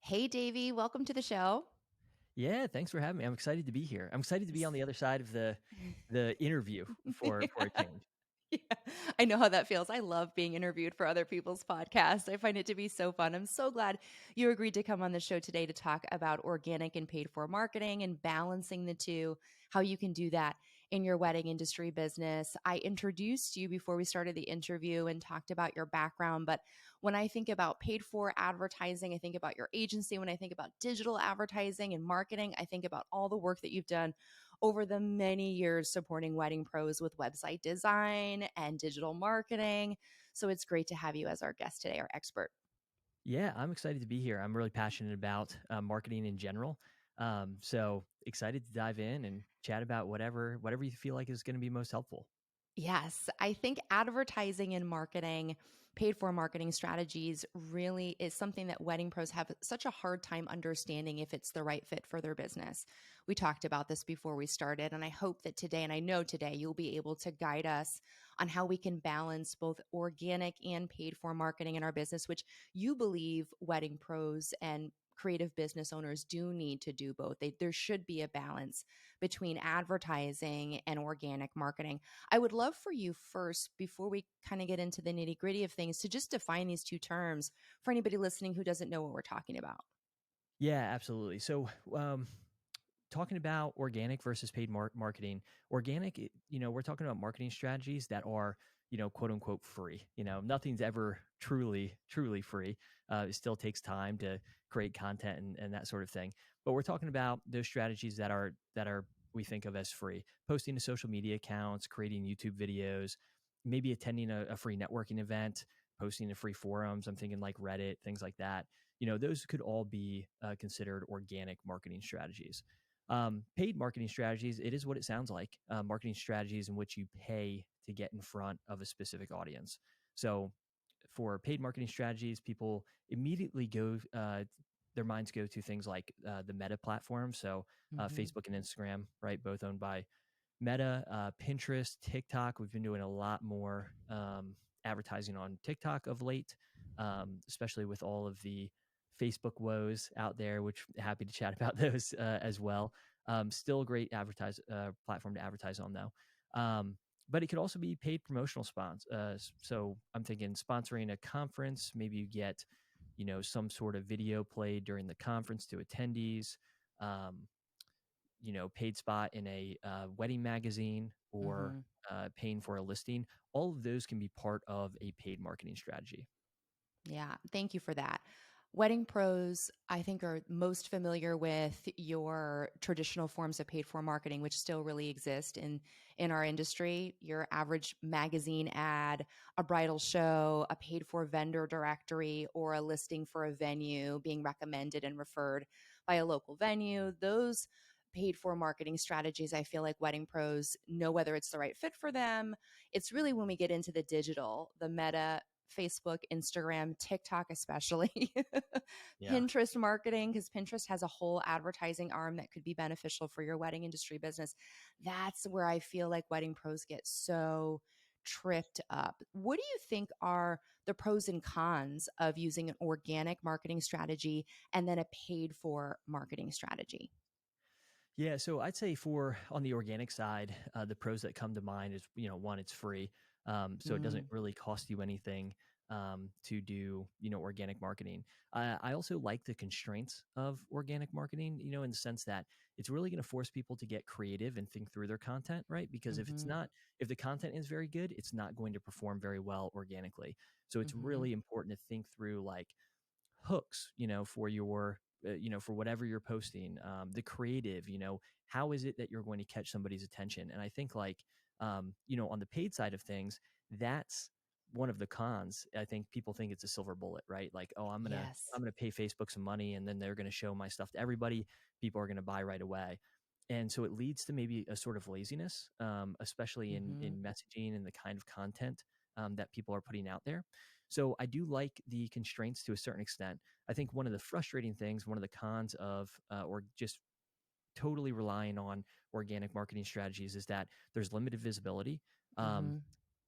Hey, Davey, welcome to the show. Yeah, thanks for having me. I'm excited to be here. I'm excited to be on the other side of the interview for a change. Yeah, I know how that feels. I love being interviewed for other people's podcasts. I find it to be so fun. I'm so glad you agreed to come on the show today to talk about organic and paid for marketing and balancing the two, how you can do that in your wedding industry business. I introduced you before we started the interview and talked about your background, but when I think about paid for advertising, I think about your agency. When I think about digital advertising and marketing, I think about all the work that you've done over the many years supporting wedding pros with website design and digital marketing. So it's great to have you as our guest today, our expert. Yeah, I'm excited to be here. I'm really passionate about marketing in general. So excited to dive in and chat about whatever you feel like is going to be most helpful. Yes, I think advertising and marketing, paid for marketing strategies really is something that wedding pros have such a hard time understanding if it's the right fit for their business. We talked about this before we started, and I hope that today, and I know today, you'll be able to guide us on how we can balance both organic and paid for marketing in our business, which you believe wedding pros and creative business owners do need to do both. There should be a balance between advertising and organic marketing. I would love for you first, before we kind of get into the nitty gritty of things, to just define these two terms for anybody listening who doesn't know what we're talking about. Yeah, absolutely. So, talking about organic versus paid marketing, organic, we're talking about marketing strategies that are, quote unquote free. Nothing's ever truly free. It still takes time to create content and that sort of thing. But we're talking about those strategies that are we think of as free, posting to social media accounts, creating YouTube videos, maybe attending a free networking event, posting to free forums. I'm thinking like Reddit, things like that. Those could all be considered organic marketing strategies. Paid marketing strategies, it is what it sounds like. Marketing strategies in which you pay to get in front of a specific audience. So for paid marketing strategies, people immediately their minds go to things like the Meta platform. So Mm-hmm. Facebook and Instagram, right? Both owned by Meta, Pinterest, TikTok. We've been doing a lot more advertising on TikTok of late, especially with all of the Facebook woes out there, which happy to chat about those as well. Still a great platform to advertise on though. But it could also be paid promotional spons. So I'm thinking sponsoring a conference. Maybe you get, some sort of video played during the conference to attendees. Um, paid spot in a wedding magazine or Mm-hmm. paying for a listing. All of those can be part of a paid marketing strategy. Yeah, thank you for that. Wedding pros, I think, are most familiar with your traditional forms of paid for marketing, which still really exist in our industry. Your average magazine ad, a bridal show, a paid for vendor directory, or a listing for a venue being recommended and referred by a local venue. Those paid for marketing strategies, I feel like wedding pros know whether it's the right fit for them. It's really when we get into the digital, the Meta, Facebook, Instagram, TikTok, especially Yeah. Pinterest marketing, because Pinterest has a whole advertising arm that could be beneficial for your wedding industry business. That's where I feel like wedding pros get so tripped up. What do you think are the pros and cons of using an organic marketing strategy and then a paid for marketing strategy? Yeah, so I'd say for on the organic side, the pros that come to mind is, one, it's free, so it doesn't Mm, really cost you anything to do, organic marketing. I also like the constraints of organic marketing, in the sense that it's really going to force people to get creative and think through their content, right? Because mm-hmm, if the content is very good, it's not going to perform very well organically. So it's mm-hmm, really important to think through like hooks, for your, for whatever you're posting, the creative, how is it that you're going to catch somebody's attention? And I think like, on the paid side of things, that's one of the cons. I think people think it's a silver bullet, right? Like, oh, yes, I'm gonna pay Facebook some money and then they're gonna show my stuff to everybody. People are gonna buy right away. And so it leads to maybe a sort of laziness, especially in mm-hmm, messaging and the kind of content that people are putting out there. So I do like the constraints to a certain extent. I think one of the frustrating things, one of the cons of, or just totally relying on organic marketing strategies is that there's limited visibility, um, mm-hmm,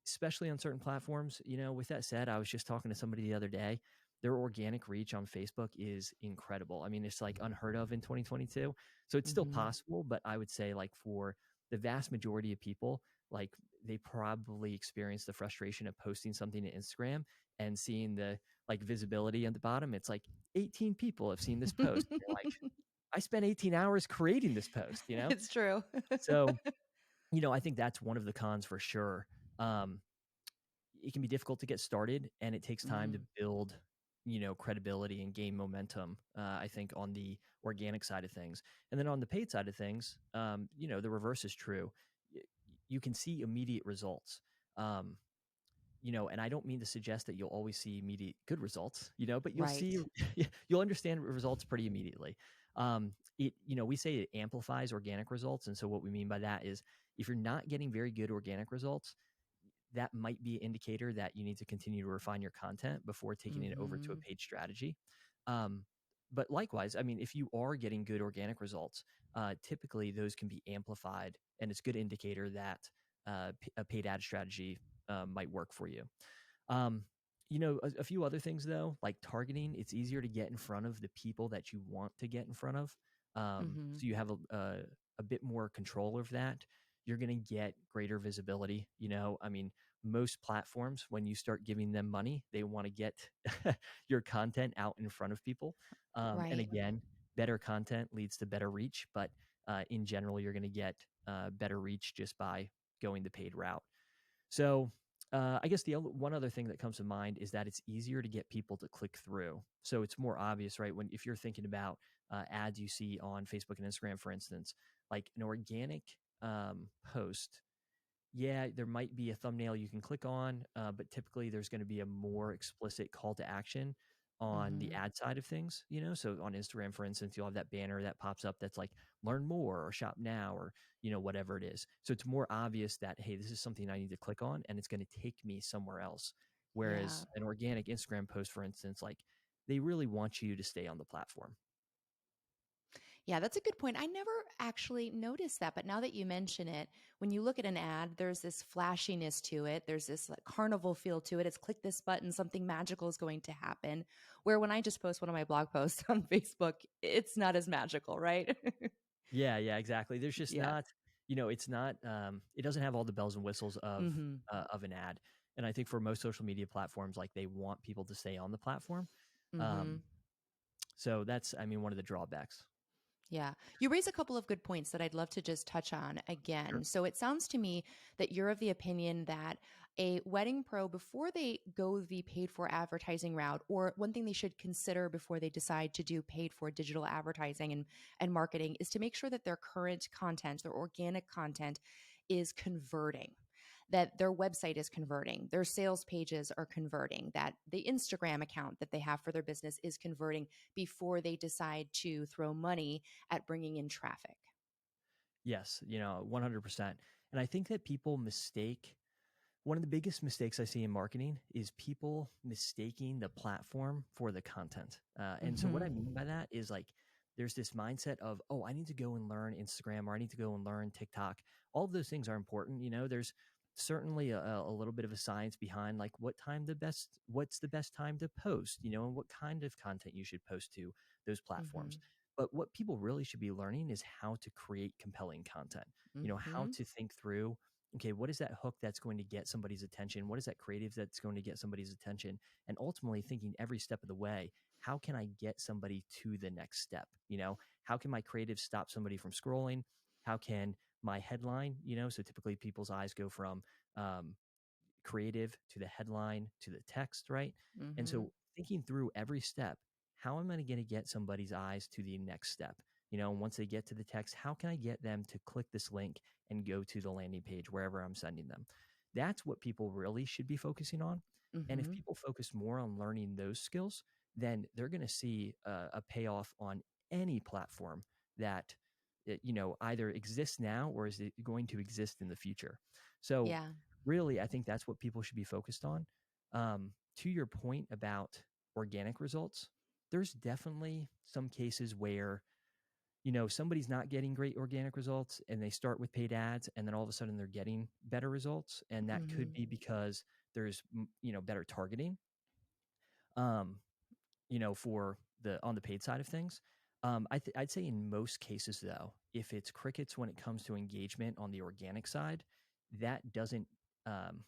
especially on certain platforms. With that said, I was just talking to somebody the other day. their organic reach on Facebook is incredible. I mean, it's like unheard of in 2022. So it's still Mhm. possible, but I would say like for the vast majority of people, like they probably experience the frustration of posting something to Instagram and seeing the like visibility at the bottom. It's like 18 people have seen this post. And you're like, I spent 18 hours creating this post, you know? It's true. So, I think that's one of the cons for sure. Um, it can be difficult to get started and it takes time to Mhm. build, credibility and gain momentum, I think on the organic side of things. And then on the paid side of things, the reverse is true. Y- You can see immediate results. Um, and I don't mean to suggest that you'll always see immediate good results, but you'll see, Right. you'll understand results pretty immediately. We say it amplifies organic results. And so what we mean by that is if you're not getting very good organic results, that might be an indicator that you need to continue to refine your content before taking it over to a Mhm. paid strategy. Um, but likewise, I mean, if you are getting good organic results, typically those can be amplified, and it's a good indicator that a paid ad strategy might work for you. Um, a few other things though, like targeting, it's easier to get in front of the people that you want to get in front of. Mhm. So you have a bit more control of that. You're going to get greater visibility. I mean, most platforms, when you start giving them money, they want to get your content out in front of people. And Right. again, better content leads to better reach, but in general, you're going to get better reach just by going the paid route. So I guess the one other thing that comes to mind is that it's easier to get people to click through. So it's more obvious, right? If you're thinking about ads you see on Facebook and Instagram, for instance, like an organic post, yeah, there might be a thumbnail you can click on, but typically there's going to be a more explicit call to action on the Mhm. ad side of things, So on Instagram, for instance, you'll have that banner that pops up that's like learn more or shop now or, whatever it is. So it's more obvious that, hey, this is something I need to click on and it's going to take me somewhere else. Yeah. Whereas an organic Instagram post, for instance, like they really want you to stay on the platform. Yeah, that's a good point. I never actually noticed that, but now that you mention it, when you look at an ad, there's this flashiness to it. There's this like carnival feel to it. It's click this button, something magical is going to happen. Where when I just post one of my blog posts on Facebook, it's not as magical, right? Yeah, exactly. There's just Yeah. not, it's not, it doesn't have all the bells and whistles Mhm. of an ad. And I think for most social media platforms, like they want people to stay on the platform. Um, Mhm. so that's, I mean, one of the drawbacks. Yeah. You raise a couple of good points that I'd love to just touch on Sure. again. So it sounds to me that you're of the opinion that a wedding pro, before they go the paid for advertising route, or one thing they should consider before they decide to do paid for digital advertising and marketing, is to make sure that their current content, their organic content, is converting, that their website is converting, their sales pages are converting, that the Instagram account that they have for their business is converting before they decide to throw money at bringing in traffic. Yes, 100%. And I think that people mistake one of the biggest mistakes I see in marketing is people mistaking the platform for the content. And so what I Hmm. mean by that is like there's this mindset of, oh, I need to go and learn Instagram or I need to go and learn TikTok. All of those things are important. There's certainly a little bit of a science behind like what's the best time to post, and what kind of content you should post to those platforms. Hmm. But what people really should be learning is how to create compelling content, how Hmm. to think through, okay, what is that hook that's going to get somebody's attention? What is that creative that's going to get somebody's attention? And ultimately thinking every step of the way, how can I get somebody to the next step? How can my creative stop somebody from scrolling? How can my headline, so typically people's eyes go from um, creative to the headline to the text, right? And Hmm. so thinking through every step, how am I going to get somebody's eyes to the next step? And once they get to the text, how can I get them to click this link and go to the landing page wherever I'm sending them? That's what people really should be focusing on. And if Hmm. people focus more on learning those skills, then they're going to see a payoff on any platform that either exists now or is it going to exist in the future. So Yeah. really, I think that's what people should be focused on. To your point about organic results, there's definitely some cases where, somebody's not getting great organic results and they start with paid ads and then all of a sudden they're getting better results. And that could Hmm. be because there's, better targeting. Um, for the on the paid side of things. I'd say in most cases though, if it's crickets when it comes to engagement on the organic side, that doesn't. Um,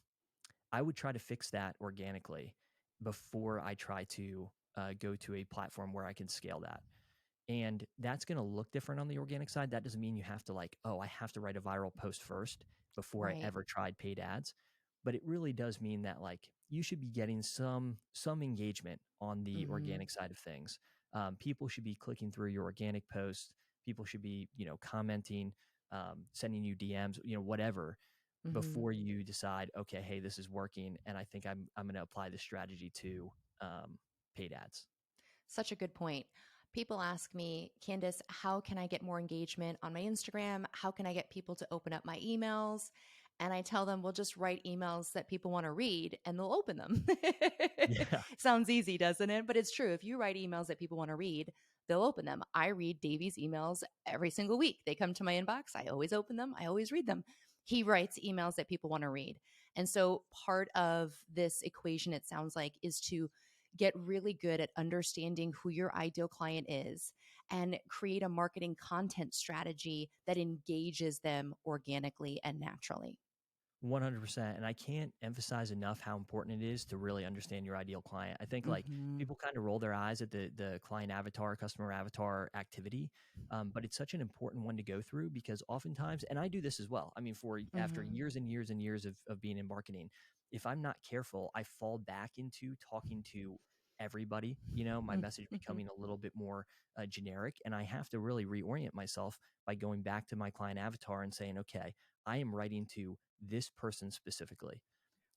I would try to fix that organically before I try to go to a platform where I can scale that. And that's going to look different on the organic side. That doesn't mean you have to like, oh, I have to write a viral post first before I Right. ever tried paid ads. But it really does mean that like you should be getting some engagement on the Mm-hmm. organic side of things. People should be clicking through your organic posts. People should be, commenting, sending you DMs, whatever, Mm-hmm. before you decide, okay, hey, this is working, and I think I'm going to apply this strategy to paid ads. Such a good point. People ask me, Candice, how can I get more engagement on my Instagram? How can I get people to open up my emails? And I tell them, well, just write emails that people want to read and they'll open them. Yeah. Sounds easy, doesn't it? But it's true. If you write emails that people want to read, they'll open them. I read Davey's emails every single week. They come to my inbox. I always open them. I always read them. He writes emails that people want to read. And so part of this equation, it sounds like, is to get really good at understanding who your ideal client is and create a marketing content strategy that engages them organically and naturally. 100%. And I can't emphasize enough how important it is to really understand your ideal client. I think like Mm-hmm. people kind of roll their eyes at the client avatar, customer avatar activity. But it's such an important one to go through because oftentimes, and I do this as well. I mean, for after Mm-hmm. years and years and years of being in marketing, if I'm not careful, I fall back into talking to everybody, my message becoming a little bit more generic. And I have to really reorient myself by going back to my client avatar and saying, okay, I am writing to this person specifically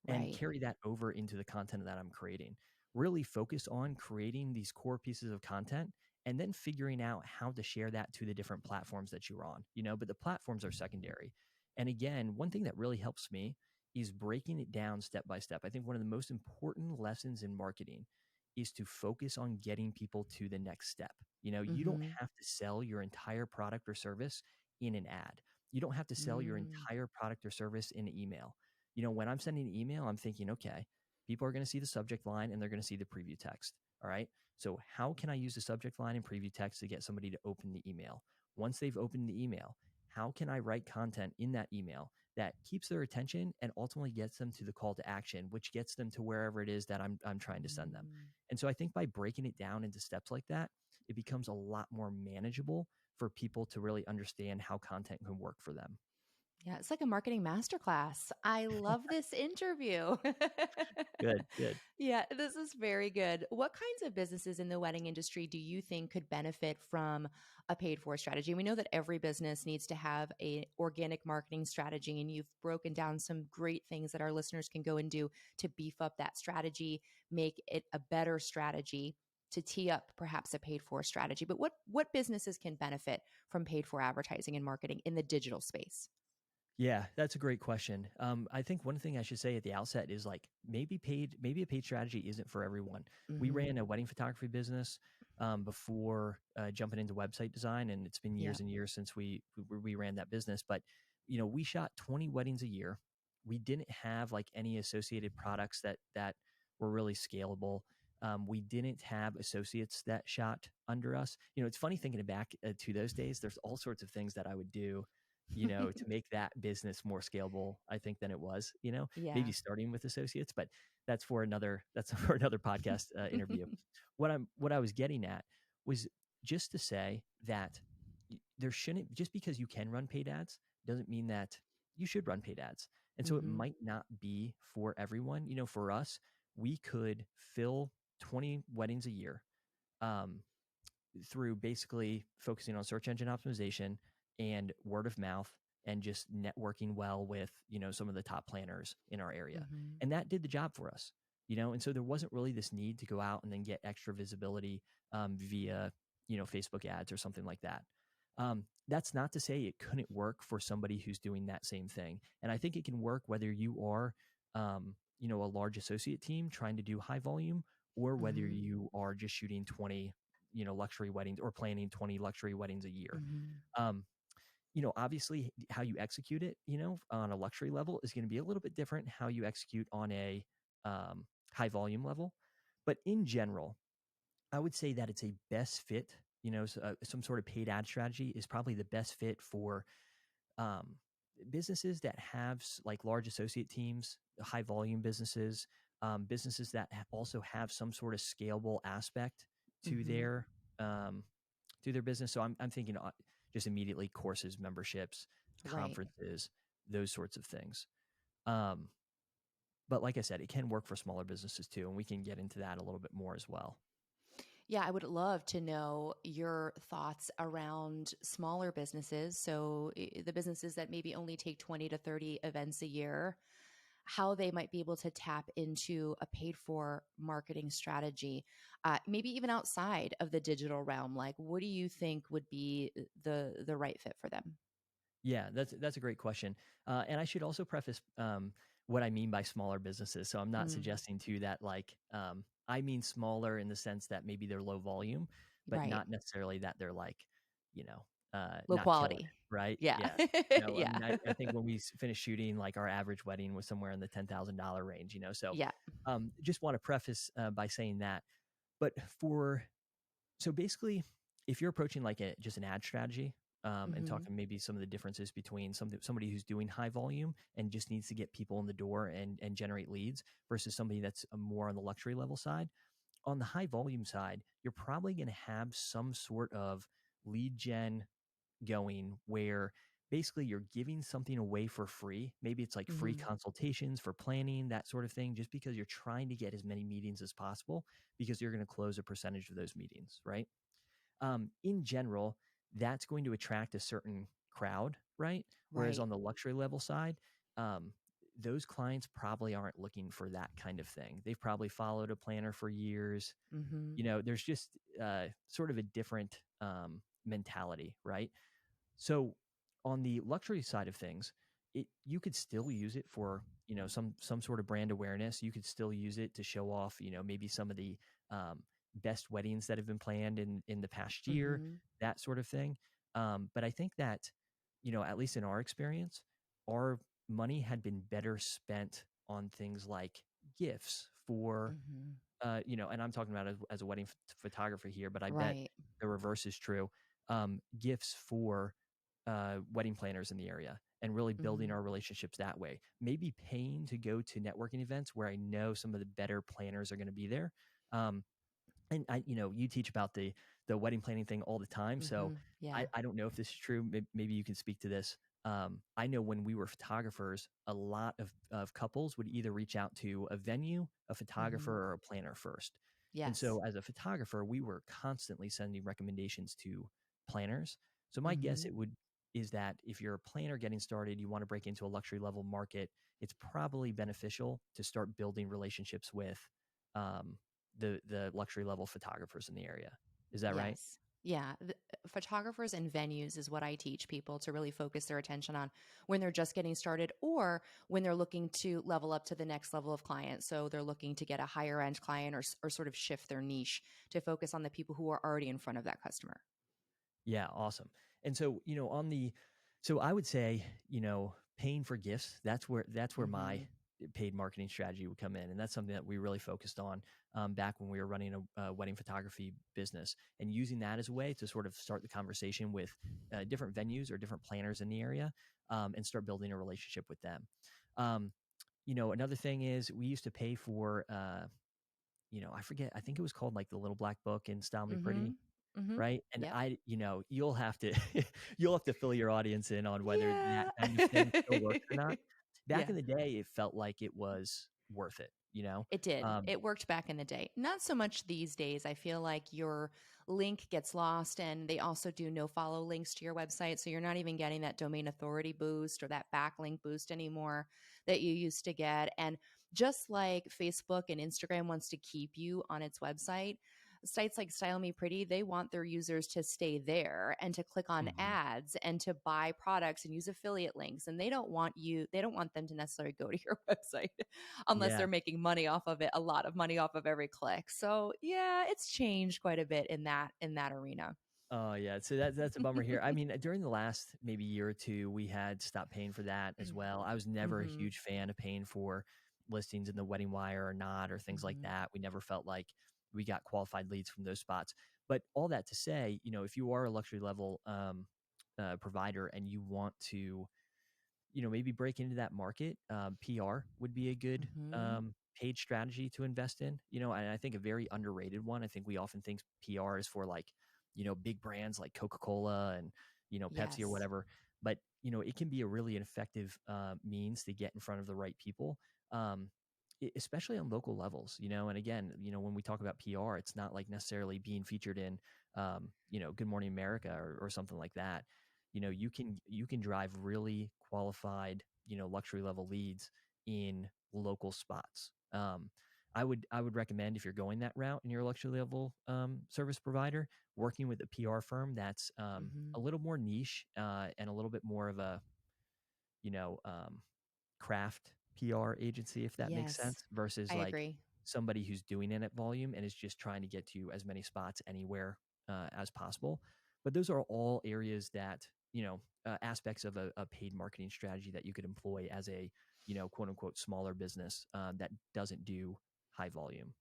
and Right. carry that over into the content that I'm creating. Really focus on creating these core pieces of content and then figuring out how to share that to the different platforms that you're on, but the platforms are secondary. And again, one thing that really helps me is breaking it down step by step. I think one of the most important lessons in marketing is to focus on getting people to the next step. You don't Mm-hmm. have to sell your entire product or service in an ad. You don't have to sell your Mm. entire product or service in email. When I'm sending an email, I'm thinking, okay, people are going to see the subject line and they're going to see the preview text. All right. So, how can I use the subject line and preview text to get somebody to open the email? Once they've opened the email, how can I write content in that email that keeps their attention and ultimately gets them to the call to action, which gets them to wherever it is that I'm trying to send them? Mm. And so, I think by breaking it down into steps like that, it becomes a lot more manageable for people to really understand how content can work for them. Yeah, it's like a marketing masterclass. I love this interview. Good, good. Yeah, this is very good. What kinds of businesses in the wedding industry do you think could benefit from a paid for strategy? We know that every business needs to have a organic marketing strategy, and you've broken down some great things that our listeners can go and do to beef up that strategy, make it a better strategy to tee up perhaps a paid for strategy. But what businesses can benefit from paid for advertising and marketing in the digital space? Yeah, that's a great question. I think one thing I should say at the outset is like maybe a paid strategy isn't for everyone. We Mm-hmm. ran a wedding photography business before jumping into website design, and it's been Yeah. years and years since we ran that business. But we shot 20 weddings a year. We didn't have like any associated products that were really scalable. We didn't have associates that shot under us. It's funny thinking back to those days. There's all sorts of things that I would do to make that business more scalable, I think, than it was, maybe Yeah. starting with associates, but that's for another podcast interview. What I was getting at was just to say that there shouldn't, just because you can run paid ads doesn't mean that you should run paid ads. And so it Mm-hmm. might not be for everyone. For us, we could fill 20 weddings a year. Um, through basically focusing on search engine optimization and word of mouth and just networking well with some of the top planners in our area, Mm-hmm. and that did the job for us. And so there wasn't really this need to go out and then get extra visibility via Facebook ads or something like that. That's not to say it couldn't work for somebody who's doing that same thing, and I think it can work whether you are a large associate team trying to do high volume, or whether Mm-hmm. you are just shooting 20 luxury weddings or planning 20 luxury weddings a year. Mm-hmm. Um, obviously how you execute it, on a luxury level is going to be a little bit different how you execute on a high volume level. But in general, I would say that it's a best fit. Some sort of paid ad strategy is probably the best fit for um, businesses that have like large associate teams, high volume businesses, businesses that also have some sort of scalable aspect to Mm-hmm. um, their business. So I'm thinking just immediately courses, memberships, Right. conferences, those sorts of things. Um, but like I said, it can work for smaller businesses too, and we can get into that a little bit more as well. Yeah, I would love to know your thoughts around smaller businesses. So, the businesses that maybe only take 20 to 30 events a year, how they might be able to tap into a paid for marketing strategy, maybe even outside of the digital realm. Like, what do you think would be the right fit for them? Yeah, that's a great question. And I should also preface what I mean by smaller businesses. So I'm not Mm, suggesting to you that I mean smaller in the sense that maybe they're low volume, but right. not necessarily that they're like, you know, Low not killing quality. it, right? Yeah. Yeah. No, I Yeah. mean, I think when we finished shooting, like our average wedding was somewhere in the $10,000 range. So Yeah. just want to preface by saying that. But for so basically, if you're approaching like just an ad strategy, and Hmm. talking maybe some of the differences between somebody who's doing high volume and just needs to get people in the door and generate leads versus somebody that's more on the luxury level side. On the high volume side, you're probably going to have some sort of lead gen going where basically you're giving something away for free. Maybe it's like free Hmm. consultations for planning, that sort of thing, just because you're trying to get as many meetings as possible because you're going to close a percentage of those meetings, right? In general, that's going to attract a certain crowd, right? Whereas Right. on the luxury level side, um, those clients probably aren't looking for that kind of thing. They've probably followed a planner for years. Hmm. There's just sort of a different mentality, right? So on the luxury side of things, you could still use it for some sort of brand awareness. You could still use it to show off maybe some of the um, best weddings that have been planned in the past year, Hmm. that sort of thing. But I think that at least in our experience, our money had been better spent on things like gifts for Hmm. and I'm talking about as a wedding photographer here, but I bet Right. the reverse is true. Gifts for wedding planners in the area and really building Hmm. our relationships that way. Maybe paying to go to networking events where I know some of the better planners are going to be there. Um, and you teach about the wedding planning thing all the time. So Hmm. Yeah. I don't know if this is true. Maybe you can speak to this. I know when we were photographers, a lot of couples would either reach out to a venue, a photographer, Hmm. or a planner first. And Yes. so as a photographer, we were constantly sending recommendations to planners. So my guess Hmm. is that if you're a planner getting started, you want to break into a luxury level market, it's probably beneficial to start building relationships with um, the luxury level photographers in the area. Is that right? Yes. Yeah. Photographers and venues is what I teach people to really focus their attention on when they're just getting started or when they're looking to level up to the next level of client. So they're looking to get a higher end client or sort of shift their niche to focus on the people who are already in front of that customer. Yeah, awesome. And so, so I would say, paying for gifts, that's where my Hmm. paid marketing strategy would come in. And that's something that we really focused on back when we were running a wedding photography business and using that as a way to sort of start the conversation with different venues or different planners in the area and start building a relationship with them. Um, another thing is we used to pay for, I forget, I think it was called like the Little Black Book in Style Me Pretty, Hmm. Hmm. right? And Yep. you'll have to you'll have to fill your audience in on whether that Yeah. kind of thing still works or not. Back Yeah. in the day, it felt like it was worth it, you know? It did. Um, It worked back in the day. Not so much these days. I feel like your link gets lost and they also do no follow links to your website. So you're not even getting that domain authority boost or that backlink boost anymore that you used to get. And just like Facebook and Instagram wants to keep you on its website, sites like Style Me Pretty, they want their users to stay there and to click on mhm. ads and to buy products and use affiliate links. And they don't want them to necessarily go to your website unless Yeah. they're making money off of it, a lot of money off of every click. So yeah, it's changed quite a bit in that arena. Oh, yeah. So that's a bummer here. I mean, during the last maybe year or two, we had stopped paying for that as well. I was never a Hmm. huge fan of paying for listings in the Wedding Wire or not or things like Hmm. that. We never felt like we got qualified leads from those spots. But all that to say, if you are a luxury level provider and you want to, maybe break into that market, PR would be a good Mm-hmm. paid strategy to invest in. And I think a very underrated one. I think we often think PR is for like, big brands like Coca-Cola and, Pepsi or Yes. whatever. But, it can be a really effective means to get in front of the right people. Um, Especially on local levels, and again, when we talk about PR, it's not like necessarily being featured in, Good Morning America or something like that. You can drive really qualified, luxury level leads in local spots. I would recommend, if you're going that route and you're a luxury level service provider, working with a PR firm that's Mm-hmm. a little more niche and a little bit more of a, you know um, craft PR agency, if that makes Yes, sense, versus I like agree. somebody who's doing it at volume and is just trying to get to as many spots anywhere as possible. But those are all areas that, aspects of a paid marketing strategy that you could employ as a, quote unquote, smaller business that doesn't do high volume.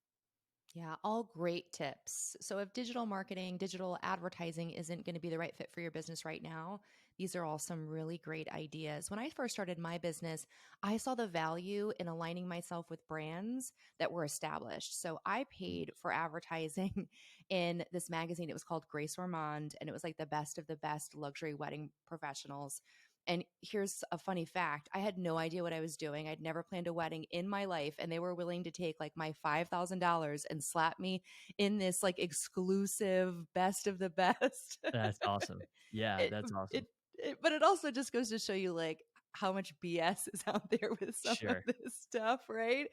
Yeah, all great tips. So, if digital marketing, digital advertising isn't going to be the right fit for your business right now, these are all some really great ideas. When I first started my business, I saw the value in aligning myself with brands that were established. So, I paid for advertising in this magazine. It was called Grace Ormond, and it was like the best of the best luxury wedding professionals. And here's a funny fact. I had no idea what I was doing. I'd never planned a wedding in my life. And they were willing to take like my $5,000 and slap me in this like exclusive best of the best. That's awesome. Yeah, it, that's awesome. it, but it also just goes to show you like how much BS is out there with some of Sure. this stuff, right?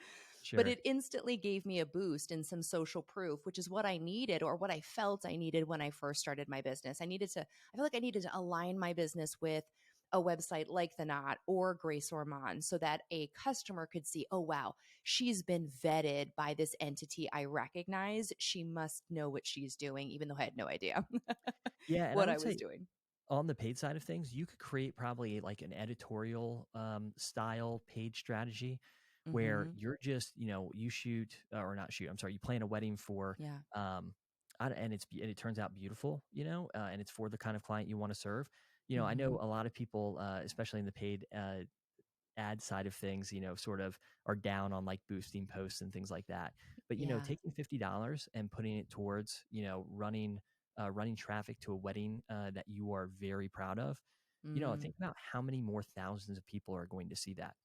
But Sure. it instantly gave me a boost and some social proof, which is what I needed or what I felt I needed when I first started my business. I feel like I needed to align my business with a website like The Knot or Grace Ormond so that a customer could see, oh, wow, she's been vetted by this entity I recognize. She must know what she's doing, even though I had no idea Yeah, and I what I would was say, doing. on the paid side of things, you could create probably like an editorial style paid strategy where Mm-hmm. you're just, you shoot or not shoot, I'm sorry, you plan a wedding for, Yeah. um, and and it turns out beautiful, and it's for the kind of client you want to serve. I Mm-hmm. know a lot of people, especially in the paid ad side of things, sort of are down on like boosting posts and things like that. But Yeah. taking $50 and putting it towards, running traffic to a wedding that you are very proud of, Mm. think about how many more thousands of people are going to see that,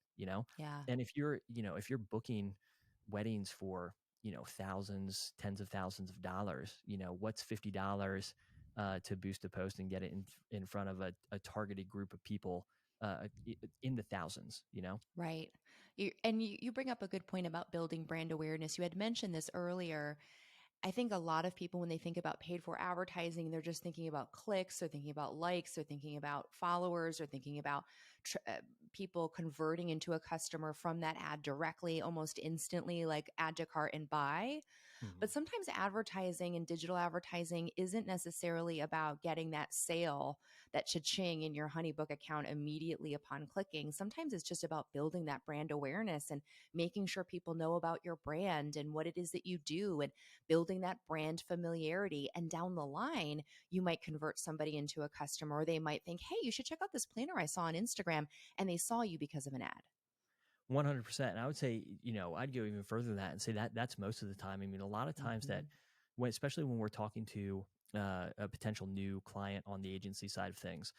Yeah. and if you're booking weddings for, thousands, tens of thousands of dollars, what's $50 to boost a post and get it in front of a targeted group of people in the thousands. Right. And you bring up a good point about building brand awareness. You had mentioned this earlier. I think a lot of people, when they think about paid for advertising, they're just thinking about clicks, they're thinking about likes, they're thinking about followers, they're thinking about tr- uh, people converting into a customer from that ad directly, almost instantly, like add to cart and buy. Mhm. But sometimes advertising and digital advertising isn't necessarily about getting that sale, that cha-ching in your HoneyBook account immediately upon clicking. Sometimes it's just about building that brand awareness and making sure people know about your brand and what it is that you do and building that brand familiarity. And down the line, you might convert somebody into a customer, or they might think, hey, you should check out this planner I saw on Instagram. And they saw you because of an ad. 100%. And I would say, I'd go even further than that and say that that's most of the time. I mean, a lot of times that Mm-hmm. especially when we're talking to a potential new client on the agency side of things,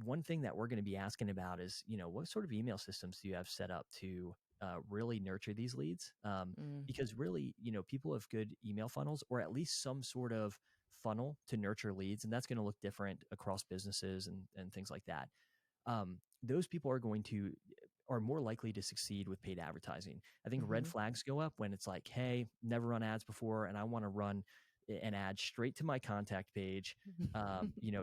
one thing that we're going to be asking about is, what sort of email systems do you have set up to really nurture these leads? Mm. Because really, people have good email funnels or at least some sort of funnel to nurture leads. And that's going to look different across businesses and things like that. Those people are more likely to succeed with paid advertising. I think red Mm-hmm. flags go up when it's like, hey, never run ads before, and I want to run an ad straight to my contact page.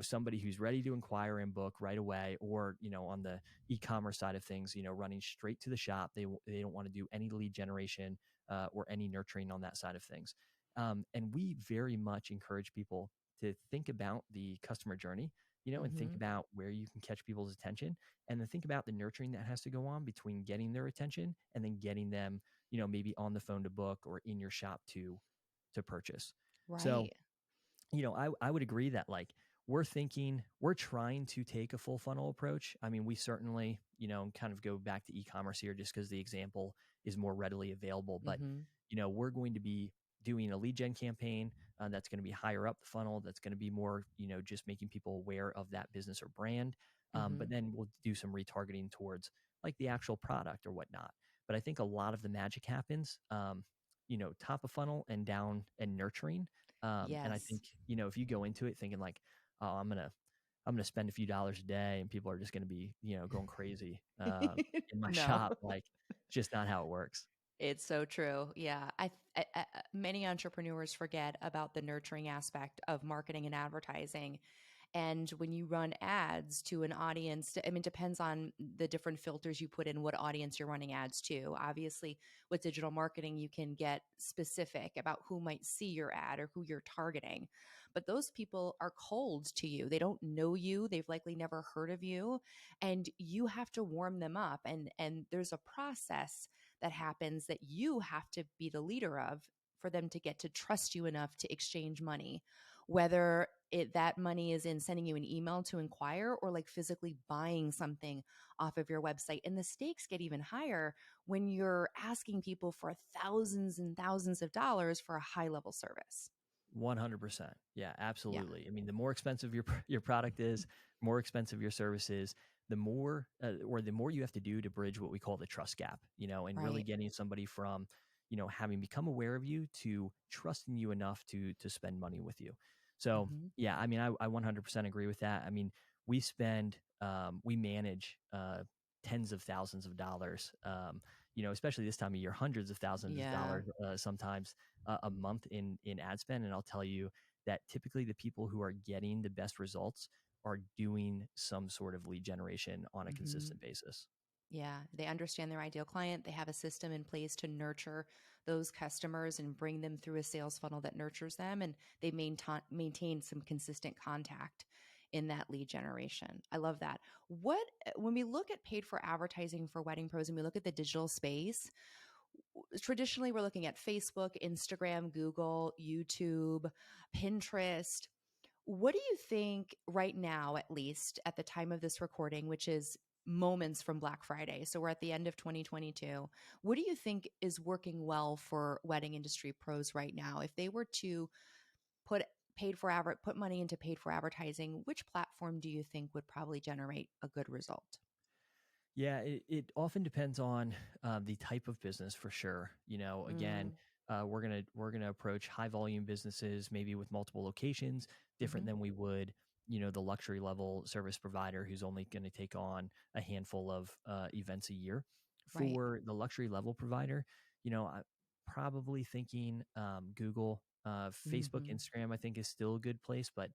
Somebody who's ready to inquire and book right away, or on the e-commerce side of things, running straight to the shop. They don't want to do any lead generation or any nurturing on that side of things. And we very much encourage people to think about the customer journey, and think Mm-hmm. about where you can catch people's attention, and then think about the nurturing that has to go on between getting their attention and then getting them, maybe on the phone to book or in your shop to purchase. So, Right. I would agree that like we're trying to take a full funnel approach. I mean, we certainly, kind of go back to e-commerce here just because the example is more readily available. But, Mhm. we're going to be doing a lead gen campaign that's going to be higher up the funnel. That's going to be more, just making people aware of that business or brand. But Mhm. then we'll do some retargeting towards like the actual product or whatnot. But I think a lot of the magic happens, top of funnel and down and nurturing. And I Yes. think, if you go into it thinking like, oh, I'm gonna spend a few dollars a day and people are just gonna be, going crazy in my No. shop, like it's just not how it works. It's so true. Yeah. Many entrepreneurs forget about the nurturing aspect of marketing and advertising. And when you run ads to an audience, I mean, it depends on the different filters you put in, what audience you're running ads to. Obviously, with digital marketing, you can get specific about who might see your ad or who you're targeting. But those people are cold to you. They don't know you. They've likely never heard of you. And you have to warm them up. And there's a process that happens that you have to be the leader of for them to get to trust you enough to exchange money, whether that money is in sending you an email to inquire or like physically buying something off of your website. And the stakes get even higher when you're asking people for thousands and thousands of dollars for a high level service. 100%. Yeah, Yeah. absolutely. I mean, the more expensive your product is, more expensive your service is, the more you have to do to bridge what we call the trust gap, and really Right. getting somebody from, having become aware of you to trusting you enough to spend money with you. So, Mm-hmm. yeah, I mean, I 100% agree with that. I mean, we manage tens of thousands of dollars, especially this time of year, hundreds of thousands of Yeah. dollars sometimes a month in ad spend. And I'll tell you that typically the people who are getting the best results are doing some sort of lead generation on a Mm-hmm. consistent basis. Yeah, they understand their ideal client. They have a system in place to nurture those customers and bring them through a sales funnel that nurtures them. And they maintain some consistent contact in that lead generation. I love that. When we look at paid for advertising for wedding pros and we look at the digital space, traditionally we're looking at Facebook, Instagram, Google, YouTube, Pinterest. What do you think right now, at least at the time of this recording, which is moments from Black Friday? So we're at the end of 2022. What do you think is working well for wedding industry pros right now? If they were to put put money into paid for advertising, which platform do you think would probably generate a good result? Yeah, it often depends on the type of business for sure. Again, Mm, we're gonna approach high volume businesses maybe with multiple locations, different hmm. than we would, the luxury level service provider who's only going to take on a handful of events a year. Right. For the luxury level provider, I probably thinking Google, Facebook, Hmm. Instagram. I think is still a good place, but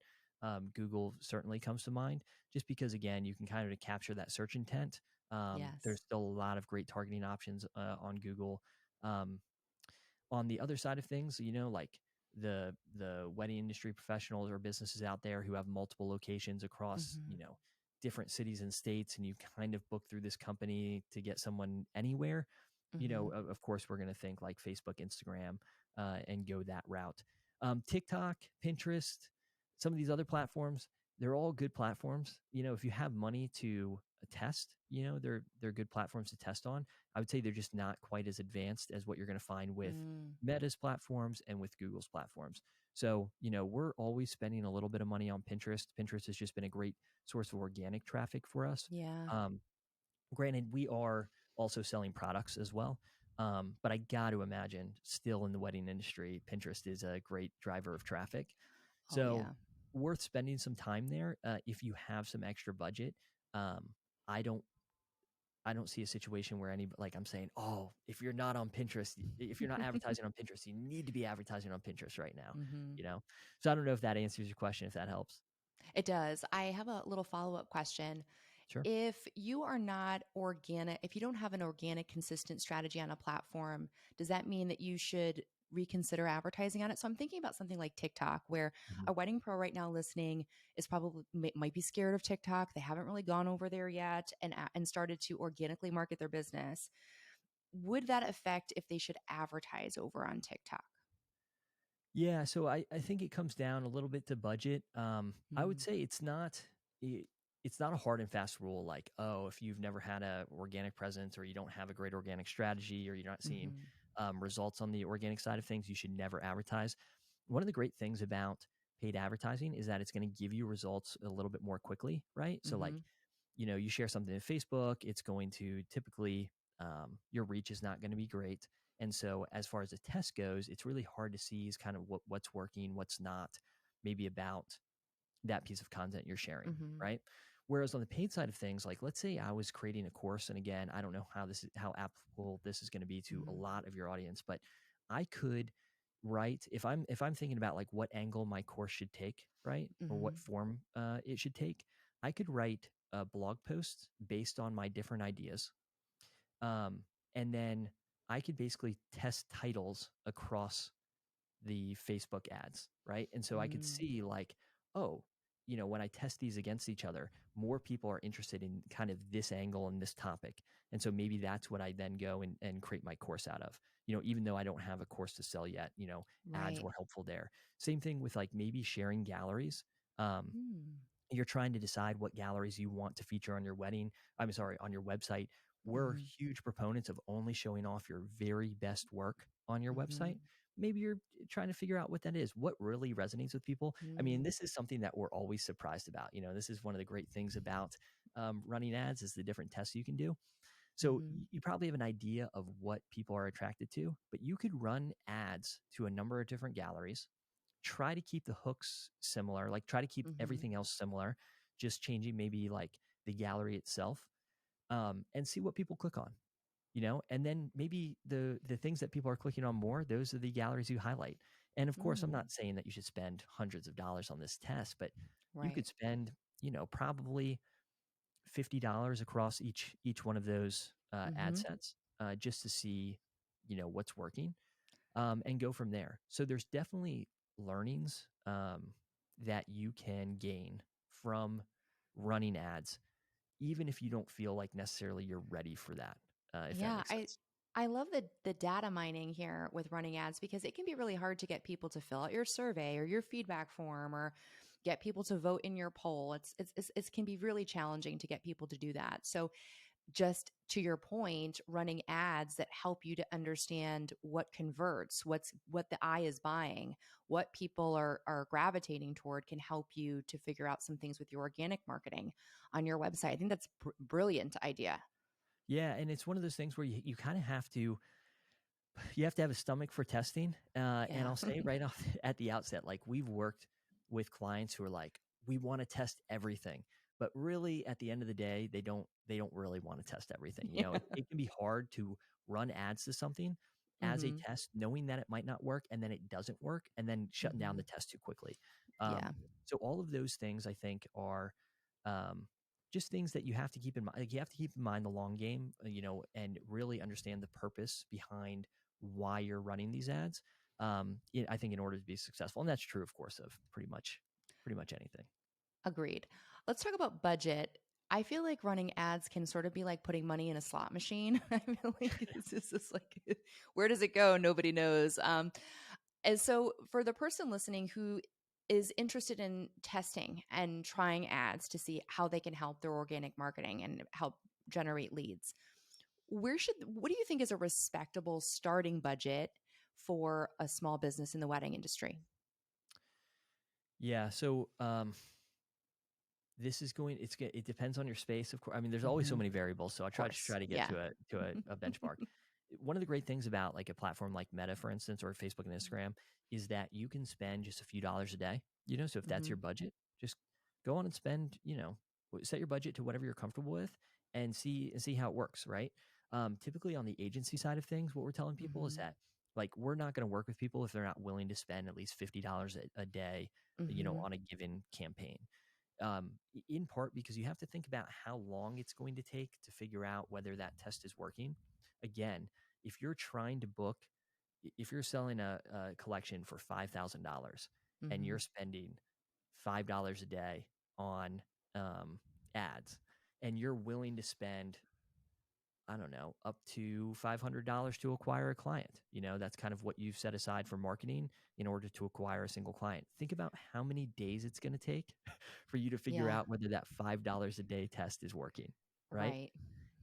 Google certainly comes to mind just because again you can kind of capture that search intent. There's Yes. still a lot of great targeting options on Google. Um, on the other side of things, like the wedding industry professionals or businesses out there who have multiple locations across, Hmm. different cities and states, and you kind of book through this company to get someone anywhere. Hmm. Of course, we're going to think like Facebook, Instagram, and go that route. TikTok, Pinterest, some of these other platforms, they're all good platforms. If you have money to test, they're good platforms to test on. I would say they're just not quite as advanced as what you're going to find with Mm, Meta's platforms and with Google's platforms. So, we're always spending a little bit of money on Pinterest. Pinterest has just been a great source of organic traffic for us. yeah. Um, Granted, we are also selling products as well. But I got to imagine still in the wedding industry, Pinterest is a great driver of traffic. Oh, So yeah. worth spending some time there if you have some extra budget. Um, I don't I don't see a situation where any like I'm saying, oh, if you're not on Pinterest, if you're not advertising on Pinterest, you need to be advertising on Pinterest right now. Hmm. You know, so I don't know if that answers your question, if that helps. It does. I have a little follow up question. Sure. If you are not organic, if you don't have an organic, consistent strategy on a platform, does that mean that you should reconsider advertising on it? So I'm thinking about something like TikTok, where Mhm. a wedding pro right now listening is probably might be scared of TikTok. They haven't really gone over there yet and started to organically market their business. Would that affect if they should advertise over on TikTok? Yeah, so I think it comes down a little bit to budget. I would Mm, say it, it's not a hard and fast rule like, oh, if you've never had a organic presence or you don't have a great organic strategy or you're not seeing mhm, results on the organic side of things, you should never advertise. One of the great things about paid advertising is that it's going to give you results a little bit more quickly, right? So like, mhm, you share something in Facebook, it's going to typically, your reach is not going to be great. And so, as far as a test goes, it's really hard to see is kind of what's working, what's not, maybe about that piece of content you're sharing, mhm, right? Whereas on the paid side of things, like let's say I was creating a course, and again, I don't know how applicable this is going to be to a mhm, lot of your audience, but I could write if I'm thinking about like what angle my course should take, right, or what mhm, form it should take, I could write a blog post based on my different ideas, um, and then I could basically test titles across the Facebook ads, right? And so I could mm, see like, oh, when I test these against each other, more people are interested in kind of this angle and this topic. And so maybe that's what I then go and create my course out of. Even though I don't have a course to sell yet, ads right. were helpful there. Same thing with like maybe sharing galleries. Um, Mm, you're trying to decide what galleries you want to feature on your I'm sorry, on your website. We're mhm, huge proponents of only showing off your very best work on your website. mhm, Maybe you're trying to figure out what that is, what really resonates with people. I mean, mm, this is something that we're always surprised about. This is one of the great things about running ads is the different tests you can do. So mhm, you probably have an idea of what people are attracted to, but you could run ads to a number of different galleries, try to keep the hooks similar, like try to keep mhm, everything else similar, just changing maybe like the gallery itself, and see what people click on, and then maybe the things that people are clicking on more, those are the galleries you highlight. And of course, I'm mm, not saying that you should spend hundreds of dollars on this test, but you right. could spend, probably $50 across each one of those ad Mhm. sets, just to see, what's working, and go from there. So there's definitely learnings, that you can gain from running ads, even if you don't feel like necessarily you're ready for that, if that Yeah, makes sense. I love the data mining here with running ads because it can be really hard to get people to fill out your survey or your feedback form or get people to vote in your poll. It can be really challenging to get people to do that. So just to your point, running ads that help you to understand what converts, what the eye is buying, what people are gravitating toward can help you to figure out some things with your organic marketing on your website. I think that's brilliant idea. Yeah, and it's one of those things where you kind of have to have a stomach for testing. And Yeah. I'll say right off at the outset, like we've worked with clients who are like, we want to test everything, but really at the end of the day, they don't really want to test everything. Yeah. It can be hard to run ads to something as a Mhm. test, knowing that it might not work and then it doesn't work and then shutting down the Mhm. test too quickly. Yeah. So all of those things I think are, um, just things that you have to keep in mind. Like you have to keep in mind the long game, and really understand the purpose behind why you're running these ads. I think in order to be successful, and that's true, of course, of pretty much anything. Agreed. Let's talk about budget. I feel like running ads can sort of be like putting money in a slot machine. I feel like this is just like, where does it go? Nobody knows. And so, for the person listening who is interested in testing and trying ads to see how they can help their organic marketing and help generate leads, what do you think is a respectable starting budget for a small business in the wedding industry? Yeah. So this is going. It depends on your space, of course. I mean, there's always so Hmm. many variables. So I Of try to course. try to get Yeah. to a benchmark. One of the great things about like a platform like Meta, for instance, or Facebook and Instagram, is that you can spend just a few dollars a day. So if that's Hmm. your budget, just go on and spend. Set your budget to whatever you're comfortable with, and see how it works. Right. Typically on the agency side of things, what we're telling people is Hmm. that like we're not going to work with people if they're not willing to spend at least $50 a day, Hmm. on a given campaign, in part because you have to think about how long it's going to take to figure out whether that test is working. Again, if you're trying to book, if you're selling a collection for $5,000 and Hmm. you're spending $5 a day on, ads, and you're willing to spend I don't know, up to $500 to acquire a client. That's kind of what you've set aside for marketing in order to acquire a single client. Think about how many days it's going to take for you to figure Yeah. out whether that $5 a day test is working, right? Right.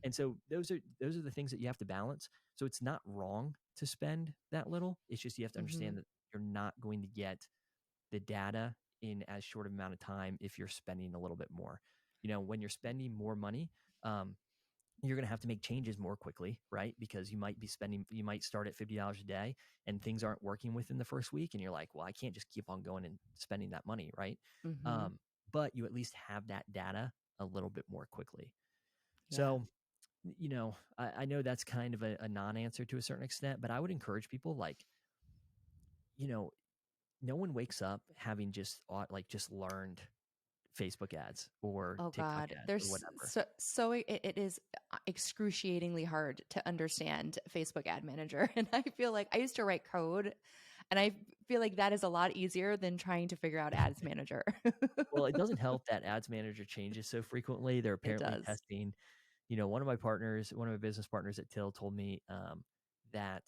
And so those are the things that you have to balance. So it's not wrong to spend that little. It's just you have to Mm-hmm. understand that you're not going to get the data in as short of amount of time if you're spending a little bit more. When you're spending more money, um, you're going to have to make changes more quickly, right? Because you might start at $50 a day and things aren't working within the first week. And you're like, well, I can't just keep on going and spending that money, right? Mm-hmm. Um, but you at least have that data a little bit more quickly. Yeah. So, I know that's kind of a non-answer to a certain extent, but I would encourage people like, you know, no one wakes up having just learned Facebook ads or Oh TikTok God, ads or there's whatever. it is excruciatingly hard to understand Facebook Ad Manager, and I feel like I used to write code, and I feel like that is a lot easier than trying to figure out Ads Manager. Well, it doesn't help that Ads Manager changes so frequently. They're It apparently does. testing, one of my business partners at Till told me that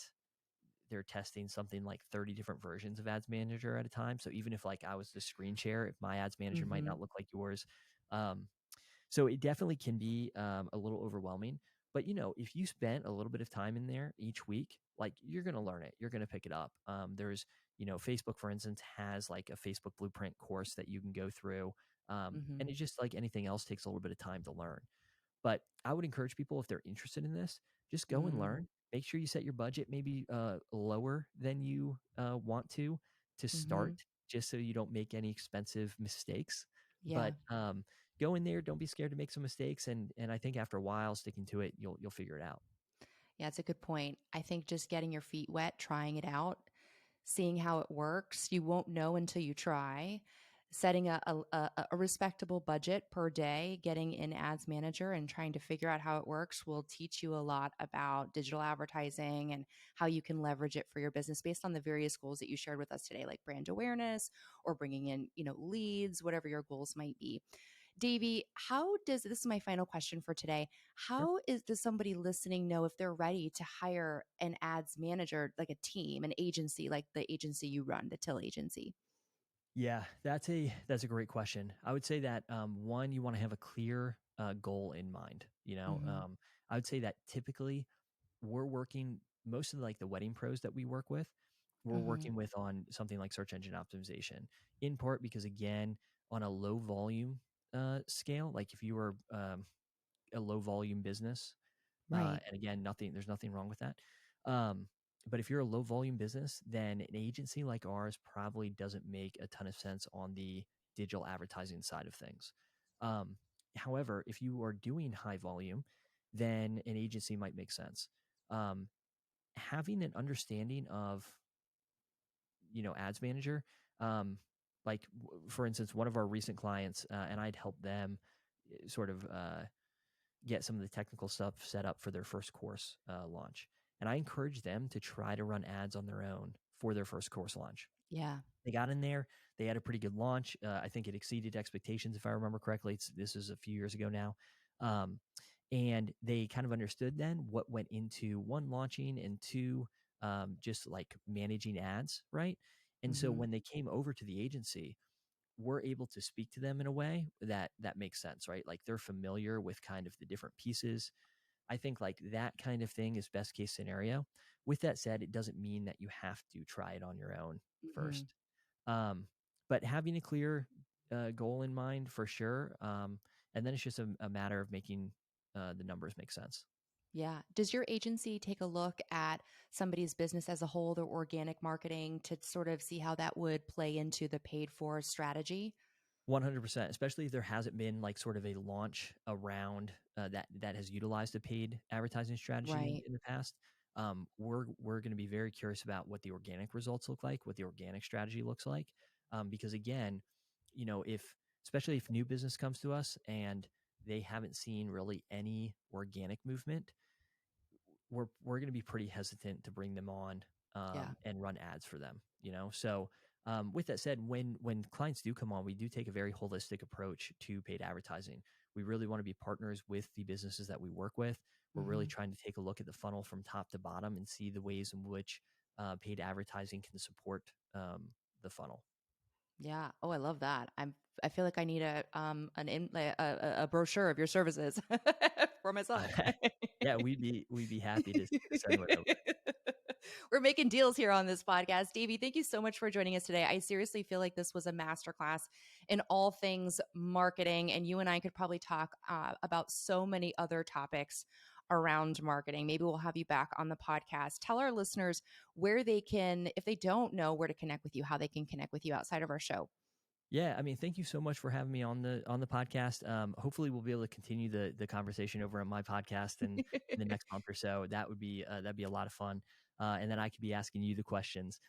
they're testing something like 30 different versions of Ads Manager at a time. So even if like I was the screen share, if my Ads Manager might Mm-hmm. not look like yours. Um, so it definitely can be a little overwhelming. But if you spent a little bit of time in there each week, like you're going to learn it, you're going to pick it up. There's, Facebook, for instance, has like a Facebook Blueprint course that you can go through. Mm-hmm. And it just like anything else takes a little bit of time to learn. But I would encourage people if they're interested in this, just go and Mm-hmm. learn. Make sure you set your budget maybe lower than you want to Mm-hmm. start, just so you don't make any expensive mistakes. Yeah. But go in there, don't be scared to make some mistakes, and I think after a while sticking to it, you'll figure it out. Yeah, it's a good point. I think just getting your feet wet, trying it out, seeing how it works. You won't know until you try. Setting a respectable budget per day, getting in Ads Manager and trying to figure out how it works will teach you a lot about digital advertising and how you can leverage it for your business based on the various goals that you shared with us today, like brand awareness or bringing in, leads, whatever your goals might be. Davey, how does this is my final question for today? Sure. Does somebody listening know if they're ready to hire an ads manager, like a team, an agency, like the agency you run, the Till agency? Yeah, that's a great question. I would say that one, you want to have a clear goal in mind. Mm-hmm. I would say that typically we're working most of like the wedding pros that we work with, we're Mm-hmm. working with on something like search engine optimization, in part because again, on a low volume scale, like if you were a low volume business, Right. and again, there's nothing wrong with that. Um, but if you're a low volume business, then an agency like ours probably doesn't make a ton of sense on the digital advertising side of things. Um, However, if you are doing high volume, then an agency might make sense. Um, Having an understanding of ads manager, um, like for instance, one of our recent clients, and I'd helped them sort of get some of the technical stuff set up for their first course launch. And I encourage them to try to run ads on their own for their first course launch. Yeah. They got in there, they had a pretty good launch. I think it exceeded expectations, if I remember correctly. This is a few years ago now. Um, and they kind of understood then what went into one, launching, and two, just like managing ads, right? And so Mm-hmm. when they came over to the agency, we're able to speak to them in a way that makes sense, right? Like they're familiar with kind of the different pieces. I think like that kind of thing is best case scenario. With that said, it doesn't mean that you have to try it on your own Mm-hmm. first. Um, but having a clear goal in mind for sure. And then it's just a matter of making the numbers make sense. Yeah. Does your agency take a look at somebody's business as a whole, their organic marketing, to sort of see how that would play into the paid for strategy? 100%, especially if there hasn't been like sort of a launch around that has utilized a paid advertising strategy Right. in the past. We're going to be very curious about what the organic results look like, what the organic strategy looks like, because again, if especially if new business comes to us and they haven't seen really any organic movement, we're going to be pretty hesitant to bring them on Yeah. and run ads for them. So With that said, when clients do come on, we do take a very holistic approach to paid advertising. We really want to be partners with the businesses that we work with. We're really Hmm. trying to take a look at the funnel from top to bottom and see the ways in which paid advertising can support the funnel. Yeah. Oh, I love that. I feel like I need a brochure of your services for myself. Yeah, we'd be happy to send one over. We're making deals here on this podcast. Davey, thank you so much for joining us today. I seriously feel like this was a masterclass in all things marketing, and you and I could probably talk about so many other topics around marketing. Maybe we'll have you back on the podcast. Tell our listeners where they can, if they don't know where to connect with you, how they can connect with you outside of our show. Yeah, I mean, thank you so much for having me on the podcast. Hopefully, we'll be able to continue the conversation over on my podcast and in the next month or so. That'd be a lot of fun, and then I could be asking you the questions.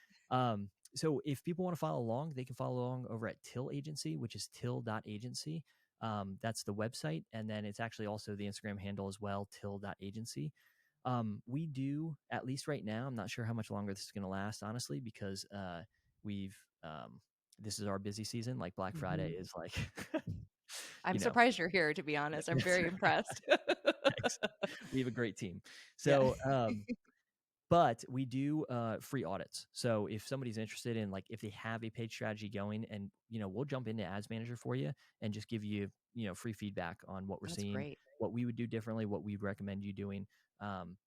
So, if people want to follow along, they can follow along over at Till Agency, which is till.agency. That's the website, and then it's actually also the Instagram handle as well, till.agency. We do, at least right now. I'm not sure how much longer this is going to last, honestly, because we've this is our busy season. Like Black Friday Mhm. is like, I'm you know, surprised you're here, to be honest. I'm very impressed. thanks. We have a great team. Yeah. So, but we do free audits. So if somebody's interested in, like, if they have a paid strategy going, and we'll jump into Ads Manager for you and just give you free feedback on what we're That's seeing, great. what we would do differently, what we'd recommend you doing.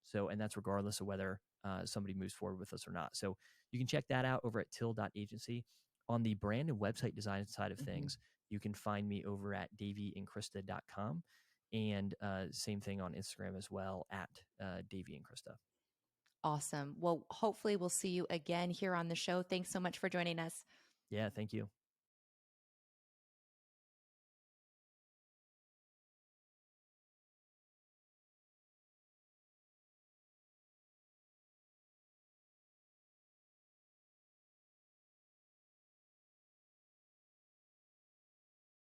So and that's regardless of whether somebody moves forward with us or not. So you can check that out over at till.agency. On the brand and website design side of Mhm. things, you can find me over at daveyandkrista.com, and same thing on Instagram as well, at Davey and Krista. Awesome. Well, hopefully we'll see you again here on the show. Thanks so much for joining us. Yeah, thank you.